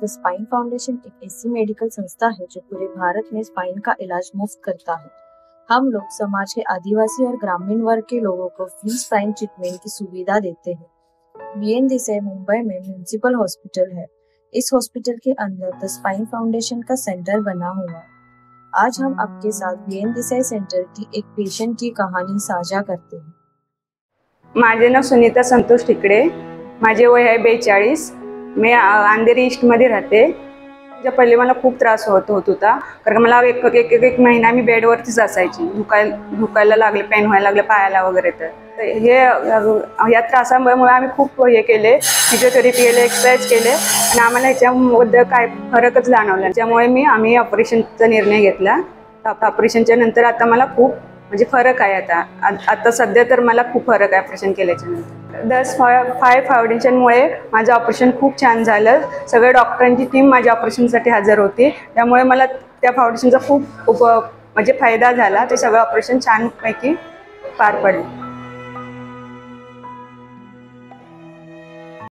The spine foundation एक ऐसी medical संस्था है जो पूरे भारत में स्पाइन का इलाज मुफ्त करता है। हम लोग समाज के आदिवासी और ग्रामीण वर्ग के लोगों को फ्री स्पाइन ट्रीटमेंट की सुविधा देते हैं। बीएन देसाई मुंबई में म्युनिसिपल हॉस्पिटल है। इस हॉस्पिटल के अंदर द स्पाइन फाउंडेशन का सेंटर बना हुआ है। आज हम आपके साथ बीएन देसाई सेंटर की एक पेशेंट की कहानी साझा करते हैं। माझे नाव सुनीता संतोष टिकडे, माझे वय आहे 42। मी अंधेरी ईस्ट मध्ये राहते। ज्या पहिले मला खूप त्रास होत होता, कारण मला एक महिना मी बेडवरतीच असायची। दुखायला लागले, पेन व्हायला लागले पायाला वगैरे। तर हे या त्रासामुळे आम्ही खूप हे केले, फिजिओथेरपी केले, एक्सरसाइज केले आणि आम्हाला याच्यामध्ये काय फरकच जाणवला। त्यामुळे आम्ही ऑपरेशनचा निर्णय घेतला। ऑपरेशनच्या नंतर आता मला खूप म्हणजे फरक आहे। आता सध्या तर मला खूप फरक आहे ऑपरेशन केल्याच्या नंतर। द स्पाइन फाउंडेशनमुळे माझं ऑपरेशन खूप छान झालं। सगळे डॉक्टरांची टीम माझ्या ऑपरेशनसाठी हजर होती, त्यामुळे मला त्या फाउंडेशनचा खूप म्हणजे फायदा झाला। ते सगळं ऑपरेशन छानपैकी पार पडलं।